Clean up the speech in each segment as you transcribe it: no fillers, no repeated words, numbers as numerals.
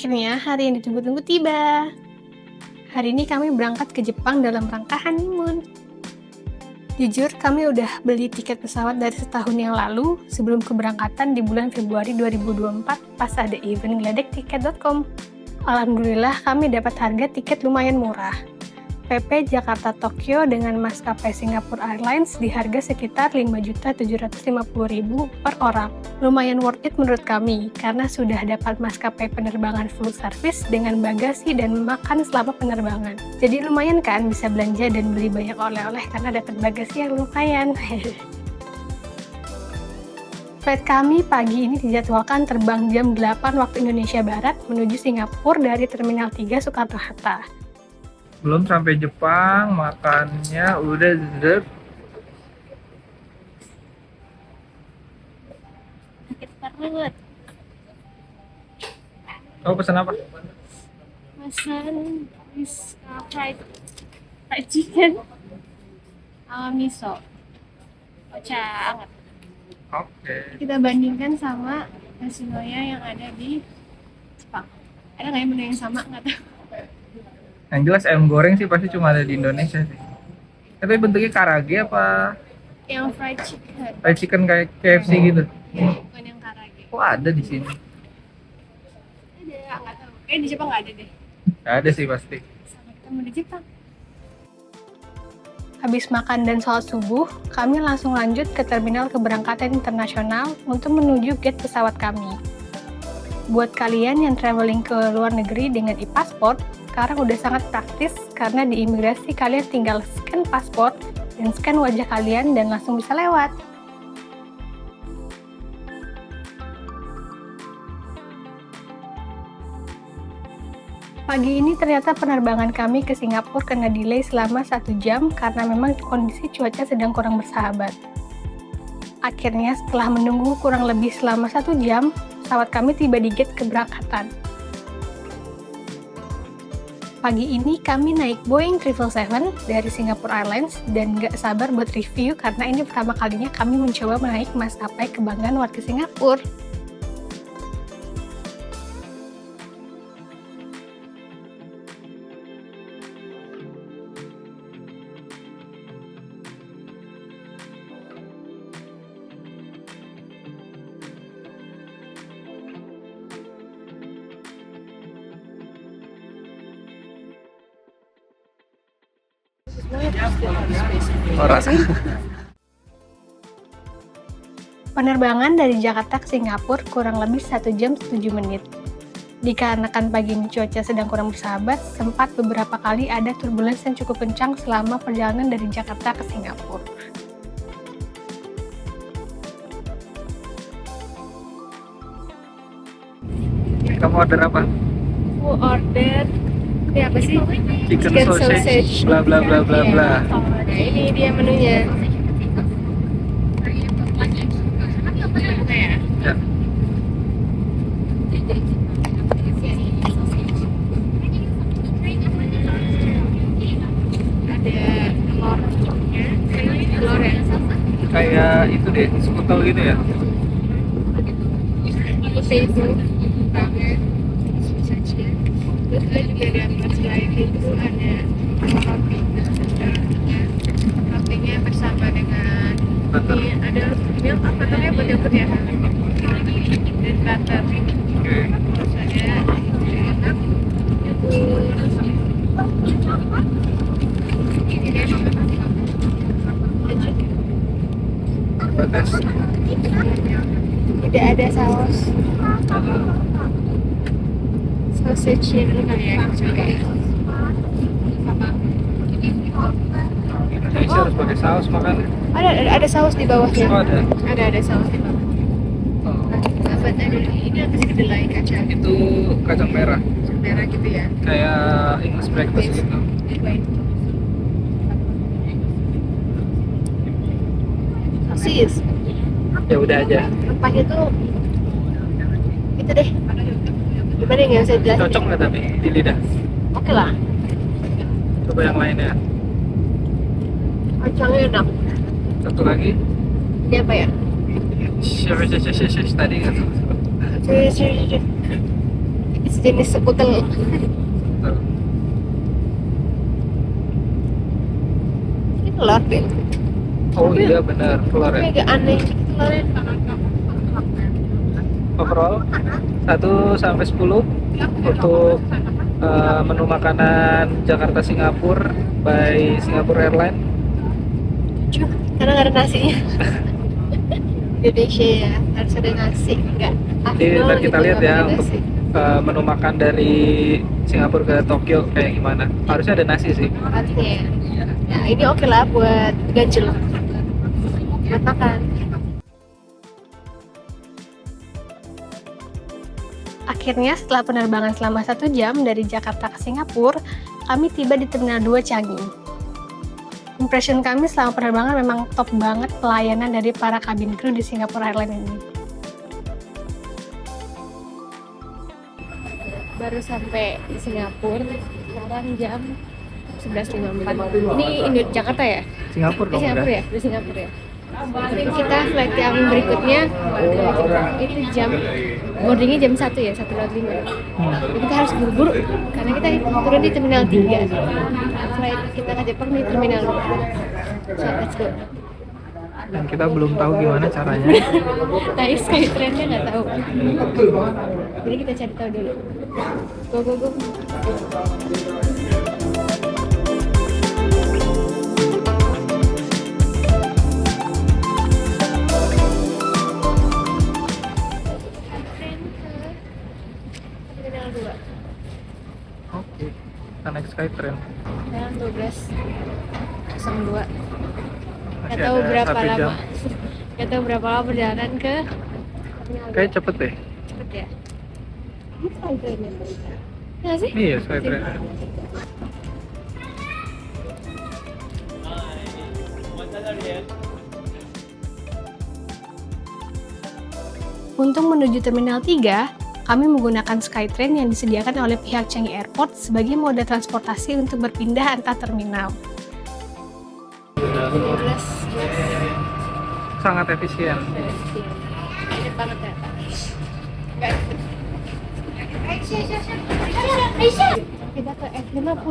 Akhirnya hari yang ditunggu-tunggu tiba. Hari ini kami berangkat ke Jepang dalam rangka honeymoon. Jujur, kami udah beli tiket pesawat dari setahun yang lalu sebelum keberangkatan di bulan Februari 2024 pas ada event gledektiket.com. Alhamdulillah kami dapat harga tiket lumayan murah. PP Jakarta-Tokyo dengan maskapai Singapore Airlines di harga sekitar 5.750.000 per orang. Lumayan worth it menurut kami, karena sudah dapat maskapai penerbangan full service dengan bagasi dan makan selama penerbangan. Jadi lumayan kan bisa belanja dan beli banyak oleh-oleh karena dapat bagasi yang lumayan. Flight kami pagi ini dijadwalkan terbang jam 8 waktu Indonesia Barat menuju Singapura dari Terminal 3 Soekarno-Hatta. Belum sampai Jepang, makannya udah dessert. Sakit perut. Oh, pesan apa? Pesan fried chicken sama miso. Kocak banget. Oke. Kita bandingkan sama Nasi-Noya yang ada di Jepang. Ada nggak yang menu yang sama? Nggak tahu. Yang jelas ayam goreng sih pasti cuma ada di Indonesia sih. Tapi bentuknya karage apa Yang fried chicken. fried chicken kayak KFC gitu? Ya, bukan yang karage. Oh, ada di sini. Ada, nggak tahu. Kayaknya di Jepang nggak ada deh. Nggak ada sih pasti. Sampai ketemu di Jepang. Habis makan dan sholat subuh, kami langsung lanjut ke terminal keberangkatan internasional untuk menuju gate pesawat kami. Buat kalian yang traveling ke luar negeri dengan e-passport, sekarang udah sangat praktis karena di imigrasi kalian tinggal scan paspor dan scan wajah kalian dan langsung bisa lewat. Pagi ini ternyata penerbangan kami ke Singapura kena delay selama 1 jam karena memang kondisi cuaca sedang kurang bersahabat. Akhirnya setelah menunggu kurang lebih selama 1 jam, pesawat kami tiba di gate keberangkatan. Pagi ini kami naik Boeing 777 dari Singapore Airlines dan gak sabar buat review karena ini pertama kalinya kami mencoba menaik maskapai kebanggaan warga Singapura. Oh, rasa. Penerbangan dari Jakarta ke Singapura kurang lebih 1 jam 7 menit. Dikarenakan pagi ini cuaca sedang kurang bersahabat, sempat beberapa kali ada turbulensi yang cukup kencang selama perjalanan dari Jakarta ke Singapura. Kamu order apa? Aku order ini apa sih? Chicken sausage, bla bla bla bla bla. Oh, nah ini dia menunya. Ya. Ada telurnya, telur ya. Kayak itu deh, skutel gitu ya. Potato, banget, sausage. Terus ada juga dapat selain itu ada roti. Rotinya bersama dengan Butter. ini ada milk apa namanya butter ya dan butter. Oke. Terus ada enak terus ini deh Batas. tidak ada saus sausage ini kali ya juga Indonesia harus pakai saus makan. ada saus di bawahnya Oh, ada. ada saus di bawah Oh, dapat ada ini apa sih kedelai kacang itu kacang merah. merah gitu ya Kayak English breakfast gitu. sosis Ya udah aja. rempahnya tuh itu deh gimana yang nggak bisa jelasin Cocok nggak tapi di lidah? oke lah Coba yang lainnya. kacangnya enak Satu lagi. ini apa ya Tadi kan. Ini sejenis skutel. Ini telur deh. Oh iya benar, telur Tapi ya. agak aneh telurnya. Overall 1 sampai 10 untuk menu makanan Jakarta Singapura by Singapore Airlines. Karena nggak ada nasinya. Indonesia ya harus ada nasi, enggak. Jadi ntar kita lihat ya untuk menu makan dari Singapura ke Tokyo kayak gimana. Harusnya ada nasi sih. Harusnya. Nah ini oke lah buat ganjel. Buat makan. Akhirnya setelah penerbangan selama 1 jam dari Jakarta ke Singapura, kami tiba di Terminal 2 Changi. Impression kami selama penerbangan memang top banget pelayanan dari para kabin kru di Singapore Airlines ini. Baru sampai di Singapura, sekarang jam 11.54. Ini Jakarta ya? Singapura Di dong Singapura udah. ya? Di Singapura ya? Kita flight yang berikutnya itu jam boardingnya jam 1 ya, 1:05. Jadi kita harus buru-buru karena kita turun di Terminal 3. Flight kita ke Jepang di Terminal 2. So, let's go. Dan kita belum tahu gimana caranya. Tadi Skytrain-nya nggak tahu. Jadi kita cari tahu dulu. Go, go, go. Terminal 2. Oke. Kita naik Skytrain. Sekarang 12.02. Gak Masih tahu ada berapa 1 jam. lama. Gak tahu berapa lama perjalanan ke Kayak cepet deh. cepet ya. Ini Skytrain-nya. Nggak sih? Iya, Skytrain. Untuk menuju Terminal 3, kami menggunakan Skytrain yang disediakan oleh pihak Changi Airport sebagai moda transportasi untuk berpindah antar terminal. 12. Sangat efisien. Enak banget ya. Kita ke F50.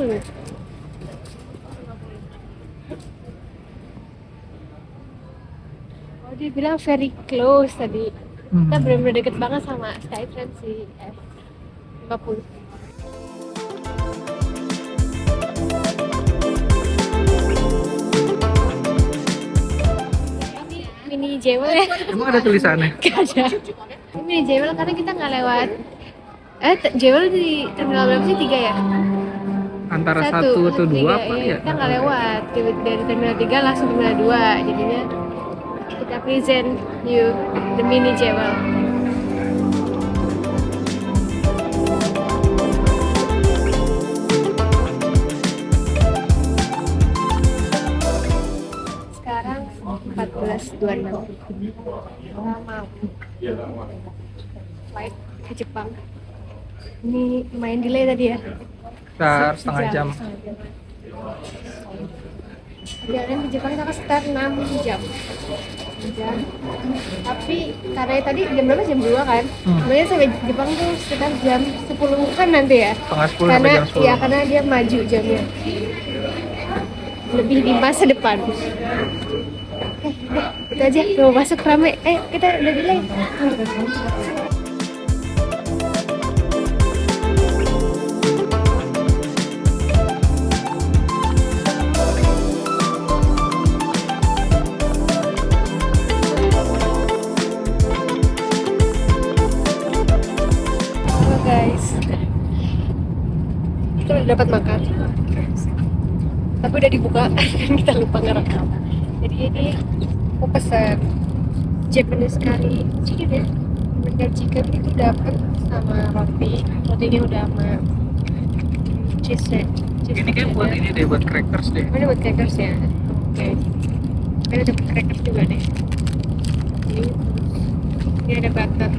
Oh dia bilang very close tadi. Kita benar-benar deket banget sama Skytrain si F50. Ini mini Jewel ya? Emang ada tulisannya? Gak ada. Ini mini Jewel karena kita nggak lewat. Jewel di terminal berapa sih? 3 ya? Antara 1 atau 2 tiga, apa iya. ya? Kita nggak lewat dari terminal 3 langsung terminal 2. Jadinya kita present you the mini Jewel. Sekarang 14.26. Lama. Flight ke Jepang. Ini main delay tadi ya? Sekitar setengah jam. Perjalanan ke Jepang kita sekitar 6 jam. Tapi karena tadi jam berapa? Jam 2 kan? Sebenarnya sampai Jepang tuh sekitar jam 10 kan nanti ya? Setengah 10 Karena sampai jam 10. iya karena dia maju jamnya. Lebih di masa depan. Kita aja mau masuk rame. Kita udah delay. Halo guys. Kita udah dapat makan. Tapi udah dibuka dan kita lupa ngerekam. Jadi ini aku pesan Japanese curry chicken ya. American chicken itu dapat sama roti. Rotinya udah sama cheese. Ini kayak buat ini deh, buat crackers deh. Ini buat crackers ya. Oke. Ada dapat crackers juga deh. Ini ada butter,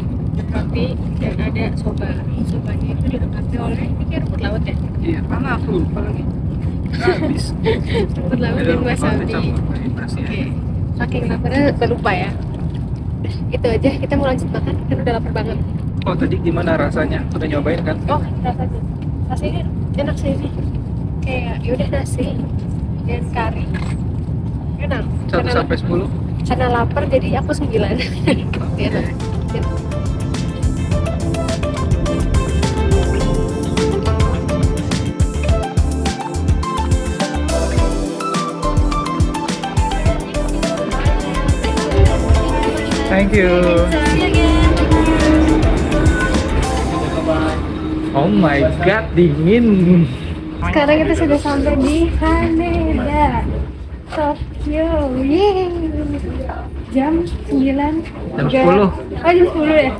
roti, dan ada soba. Sobanya itu dilengkapi oleh ini kayak rumput laut ya. Iya, mana aku lupa lagi. Habis. Rumput laut dan wasabi. Oke. Saking laparnya lupa ya. Itu aja, kita mau lanjut makan, kan udah lapar banget. Oh tadi gimana rasanya? Udah nyobain kan? Oh, rasanya enak sih ini. Kayak yaudah nasi dan kari. Enak. 1 sampai 10. Karena lapar jadi aku 9. Enak. Thank you. Oh my god, dingin. Sekarang kita sudah sampai di Haneda, Tokyo. Yeay. Jam 9. Jam 10. Oh, jam 10 ya?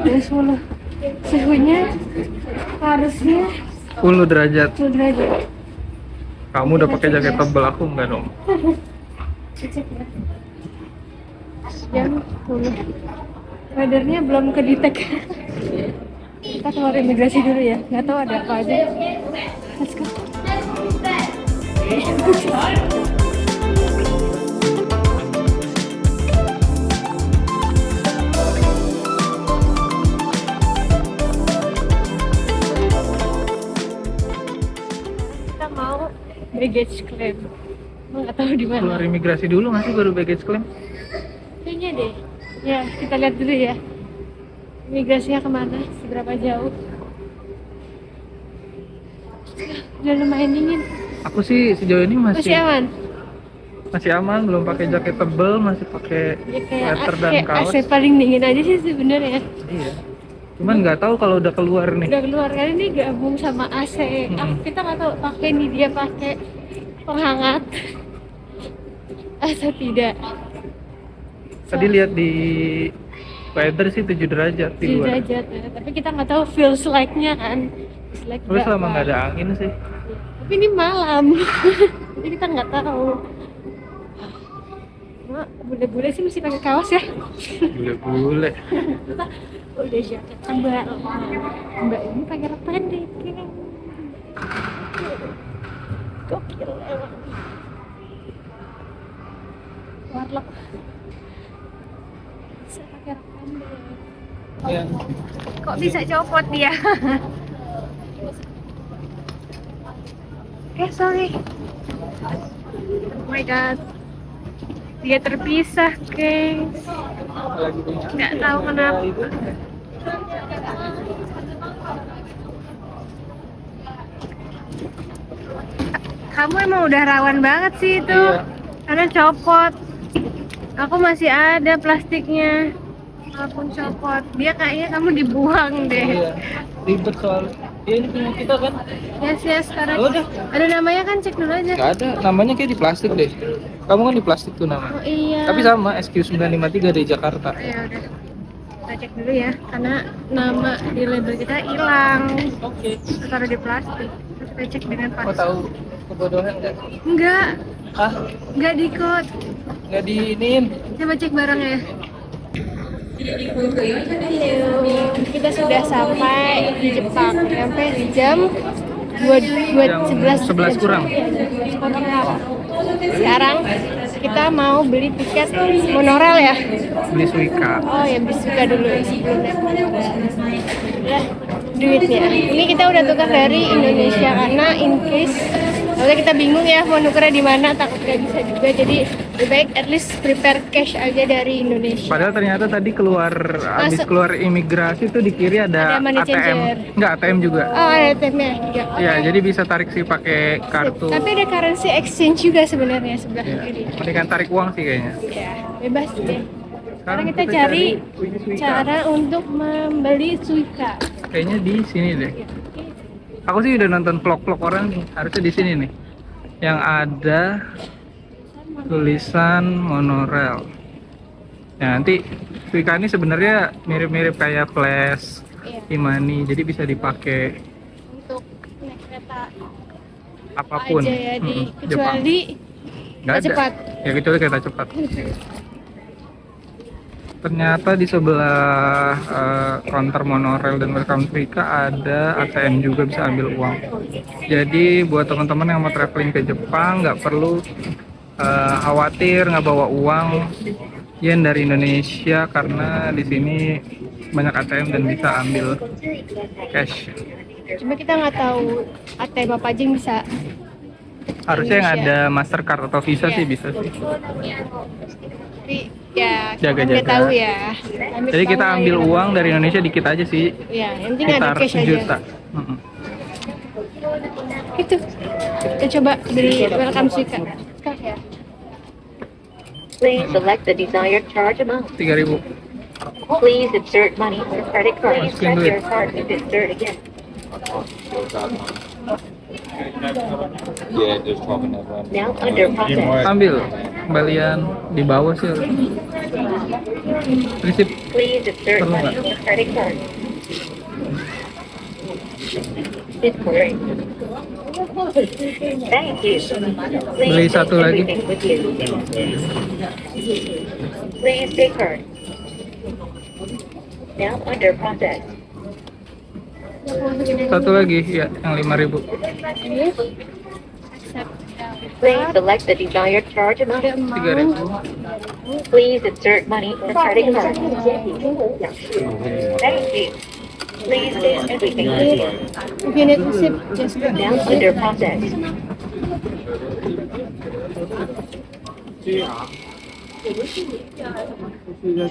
Jam 10. Suhunya harusnya 10 derajat. 10 derajat. Kamu udah pakai jaket tebal, aku enggak dong. Cek ya. Jam 10. Weathernya belum kedetek. Kita keluar imigrasi dulu ya. Nggak tahu ada apa aja. Let's go. Kita mau baggage claim. Nggak tahu di mana. Keluar imigrasi dulu nggak sih baru baggage claim? Kayaknya deh. Ya, kita lihat dulu ya. Imigrasinya kemana? Seberapa jauh? Udah lumayan dingin. Aku sih sejauh ini Masih aman? masih aman, belum pakai jaket tebal, masih pakai Ya kayak, sweater dan kayak kaos. AC paling dingin aja sih sebenarnya. Iya. Cuman nggak tahu kalau udah keluar nih. Udah keluar kali ini gabung sama AC. Kita nggak tahu pakai ini dia pakai penghangat atau tidak. Tadi lihat di weather sih 7 derajat di 7 luar. derajat ya. Tapi kita nggak tahu feels like-nya kan. Feels like Terus selama berapa. nggak ada angin sih. Tapi ini malam. Jadi kita nggak tahu. Mak, bule-bule sih mesti pakai kaos ya. Bule-bule. Udah jaket tebal. Mbak ini pakai rok pendek. Gokil emang. Warlock. Bisa pakai rok pendek. Ya. Kok bisa copot dia? Sorry. Oh my god. Dia terpisah, guys. Nggak tahu kenapa. Kamu emang udah rawan banget sih itu. Iya. Karena copot. Aku masih ada plastiknya. Walaupun copot. Dia kayaknya kamu dibuang deh. Iya. Ribet soal. Ya ini punya kita kan? Yes, sekarang. Udah. Ada namanya kan, cek dulu aja. Nggak ada, namanya kayak di plastik deh. Kamu kan di plastik tuh nama. Oh iya. Tapi sama SQ953 dari Jakarta. Ya udah. Kita cek dulu ya, karena nama di label kita hilang. Oke. Taruh di plastik. Terus kita cek dengan Kau pas. tahu kebodohan nggak? Enggak, Hah? enggak di code. Nggak diinin? Coba cek barangnya. Halo, kita sudah sampai di Jepang. Sampai di jam 11 kurang. Sekarang kita mau beli tiket monorail ya. Beli Suica. Oh ya, beli Suica dulu ya sebelumnya. Udah duitnya. Ini kita udah tukar dari Indonesia karena in case soalnya kita bingung ya mau nukernya di mana, takut nggak bisa juga. Jadi lebih baik at least prepare cash aja dari Indonesia. Padahal ternyata tadi habis keluar imigrasi tuh di kiri ada Ada money changer. ATM. Enggak, ATM juga. Oh, ada ATM-nya juga. Ya, Oke. jadi bisa tarik sih pakai kartu. Tapi ada currency exchange juga sebenarnya sebelah Ya. kiri. Mendingan tarik uang sih kayaknya. Ya, bebas deh. Sekarang kita cari Suica. cara untuk membeli Suica. Kayaknya di sini deh. Aku sih udah nonton vlog-vlog orang nih, harusnya di sini nih. Yang ada tulisan monorail. Ya, nanti Suica ini sebenarnya mirip-mirip kayak Flash, Iya. e-money, jadi bisa dipakai Untuk naik kereta apapun. aja ya di Jepang. kecuali Nggak ada. cepat. Ya kecuali kereta cepat. Ternyata di sebelah counter monorail dan welcome Suica ada ATM juga, bisa ambil uang. Jadi buat teman-teman yang mau traveling ke Jepang nggak perlu khawatir nggak bawa uang yen dari Indonesia, karena di sini banyak ATM dan bisa ambil cash. Cuma kita nggak tahu ATM apa aja yang bisa. Harusnya yang Indonesia. ada Mastercard atau Visa Iya. sih bisa sih. Tapi ya kita Jaga-jaga. nggak tahu ya. Jadi kita ambil uang dari Indonesia dikit aja sih, Ya, yang penting ada sekitar cash sejuta. aja. Itu. Kita coba beli welcome suika. Ya. Please select the desired charge amount. 3.000. Please insert money or credit card. Please Masukin press duit. your card to insert again. Yeah, just talking that one. Now under process. Ambil kembalian di bawah sih. Prinsip Please insert Perlu money nggak? or credit card. Inquiry. Thank you. Please Beli take satu lagi. everything with you. Please take card. Now under process. satu lagi ya, yang 5.000. Please select the desired charge amount. 3.000. Please insert money or credit card. Thank you. Please take everything with you. If you need to sip, just Now under process.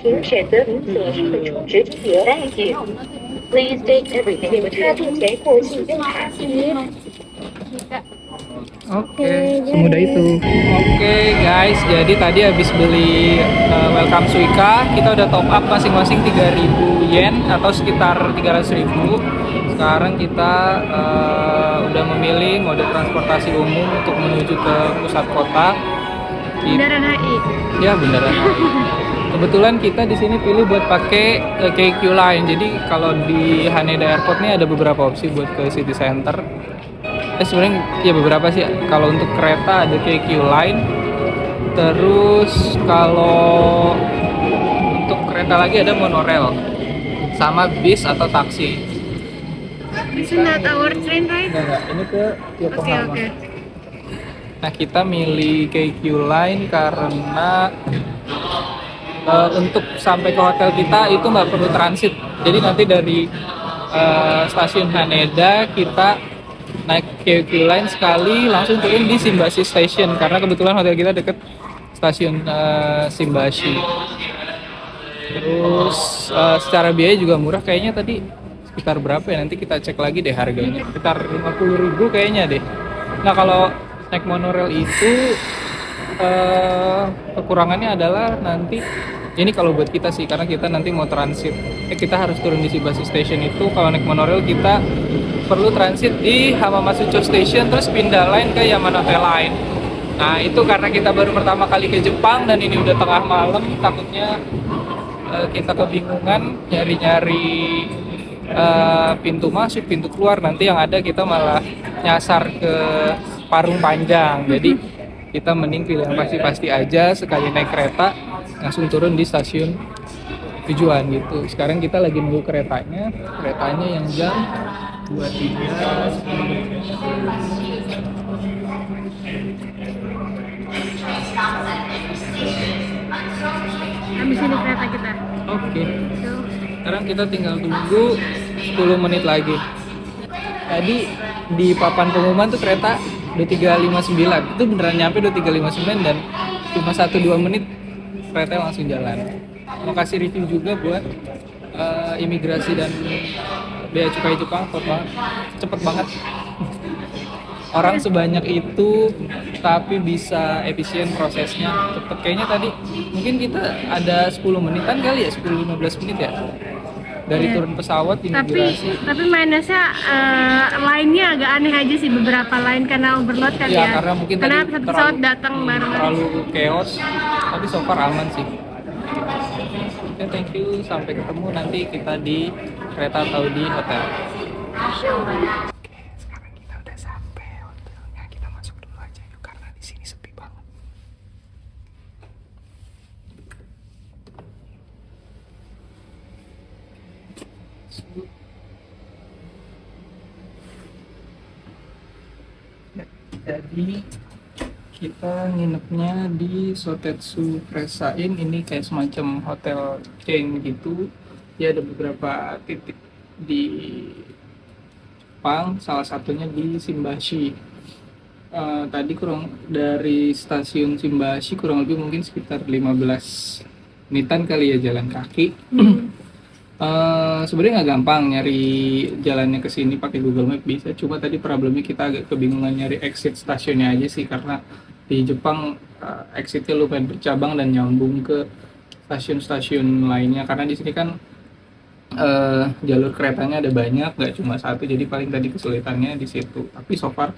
请选择您所需的储值金额。Thank you. Please take everything with you. 并且过信用卡。 Oke, semudah itu. Oke guys, jadi tadi habis beli welcome suika, kita udah top up masing-masing 3.000 yen atau sekitar 300.000. Sekarang kita udah memilih mode transportasi umum untuk menuju ke pusat kota. Bundaran HI. Ya, beneran. Kebetulan kita di sini pilih buat pakai KQ Line. Jadi kalau di Haneda Airport nih ada beberapa opsi buat ke city center. Sebenarnya ya beberapa sih. Kalau untuk kereta ada KQ Line. Terus kalau untuk kereta lagi ada monorail sama bis atau taksi. This is not our train, right? Enggak, ini ke Oke, Yokohama. oke. Nah, kita milih KQ Line karena untuk sampai ke hotel kita itu nggak perlu transit. Jadi nanti dari stasiun Haneda kita naik KQ Line sekali langsung turun di Shimbashi Station karena kebetulan hotel kita deket stasiun Shimbashi. Terus secara biaya juga murah kayaknya tadi sekitar berapa ya, nanti kita cek lagi deh harganya. Sekitar 50.000 kayaknya deh. Nah, kalau naik monorail itu kekurangannya adalah nanti ini kalau buat kita sih karena kita nanti mau transit. Kita harus turun di Shimbashi Station itu. Kalau naik monorail kita perlu transit di Hamamatsucho Station terus pindah line ke Yamanote Line. Nah, itu karena kita baru pertama kali ke Jepang dan ini udah tengah malam, takutnya kita kebingungan nyari-nyari pintu masuk, pintu keluar, nanti yang ada kita malah nyasar ke Parung Panjang. Jadi kita mending pilih yang pasti-pasti aja, sekali naik kereta langsung turun di stasiun tujuan gitu. Sekarang kita lagi nunggu keretanya yang jam 23. Habis ini kereta kita. Oke. Sekarang kita tinggal tunggu 10 menit lagi. Tadi di papan pengumuman tuh kereta 2359. Itu beneran nyampe 2359 dan cuma 1-2 menit kereta langsung jalan. Mau kasih review juga buat imigrasi dan bea cukai Jepang, cepet banget. Orang sebanyak itu tapi bisa efisien prosesnya, cepet. Kayaknya tadi mungkin kita ada 10 menitan kali ya, 10-15 menit ya dari Iya. turun pesawat imigrasi. Tapi minusnya line-nya agak aneh aja sih, beberapa line karena overload kan Ya, ya. karena mungkin Karena tadi satu pesawat datang bareng. terlalu chaos, tapi so far aman sih. Oke, thank you. Sampai ketemu nanti kita di kereta atau di hotel. Sekarang kita udah sampai hotelnya. Kita masuk dulu aja yuk karena di sini sepi banget. Jadi kita nginepnya di Sotetsu Press Inn. Ini kayak semacam hotel chain gitu. dia ada beberapa titik di Jepang, salah satunya di Shimbashi. Tadi kurang dari stasiun Shimbashi kurang lebih mungkin sekitar 15 menitan kali ya jalan kaki. Sebenarnya nggak gampang nyari jalannya ke sini pakai Google Map bisa, cuma tadi problemnya kita agak kebingungan nyari exit stasiunnya aja sih, karena di Jepang exitnya lumayan bercabang dan nyambung ke stasiun-stasiun lainnya, karena di sini kan jalur keretanya ada banyak, nggak cuma satu, jadi paling tadi kesulitannya di situ. Tapi so far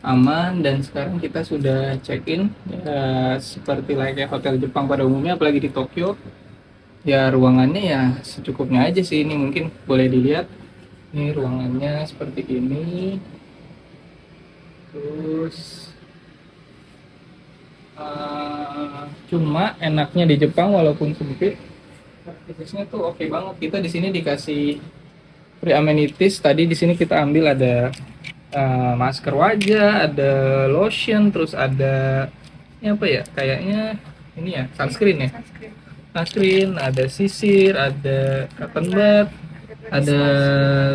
aman, dan sekarang kita sudah check in ya, seperti layaknya hotel Jepang pada umumnya, apalagi di Tokyo. Ya ruangannya ya secukupnya aja sih, ini mungkin boleh dilihat. Ini ruangannya seperti ini. Terus cuma enaknya di Jepang walaupun sempit, aktivitasnya tuh oke banget. Kita di sini dikasih free amenities. Tadi di sini kita ambil ada masker wajah, ada lotion, terus ada ini apa ya? Kayaknya ini ya, sunscreen ya. Sunscreen, ada sisir, ada cotton bud, ada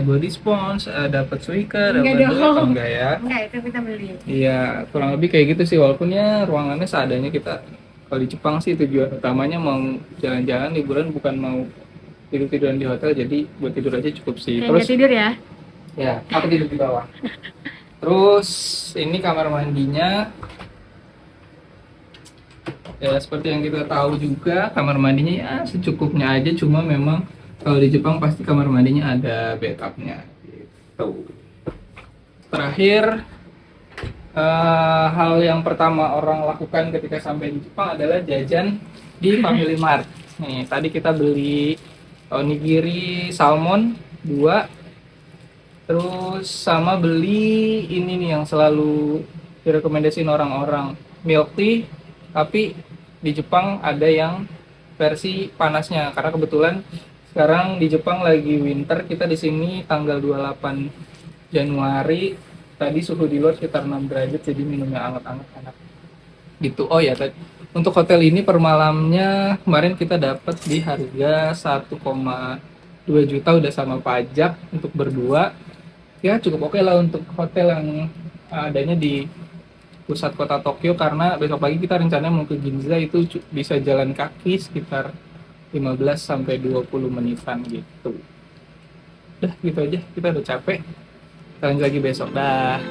body sponge, dapat suika, dapat apa enggak ya? Enggak, itu kita beli. Iya, kurang lebih kayak gitu sih, walaupun ya ruangannya seadanya. Kita kalau di Jepang sih tujuan utamanya mau jalan-jalan liburan, bukan mau tidur-tiduran di hotel, jadi buat tidur aja cukup sih. Terus tidur ya? Ya, aku tidur di bawah. Terus ini kamar mandinya. Ya seperti yang kita tahu juga, kamar mandinya ya secukupnya aja, cuma memang kalau di Jepang pasti kamar mandinya ada backupnya gitu. Terakhir, hal yang pertama orang lakukan ketika sampai di Jepang adalah jajan di Family Mart. Nih, tadi kita beli onigiri salmon 2, terus sama beli ini nih yang selalu direkomendasiin orang-orang, milk tea, tapi di Jepang ada yang versi panasnya, karena kebetulan sekarang di Jepang lagi winter. Kita di sini tanggal 28 Januari. Tadi suhu di luar sekitar 6 derajat, jadi minumnya anget-anget enak gitu. Oh ya, tadi untuk hotel ini per malamnya kemarin kita dapat di harga 1,2 juta udah sama pajak untuk berdua. Ya cukup oke lah untuk hotel yang adanya di pusat kota Tokyo, karena besok pagi kita rencananya mau ke Ginza, itu bisa jalan kaki sekitar 15 sampai 20 menitan gitu. Udah gitu aja, kita udah capek. Kita lanjut lagi besok. Dah.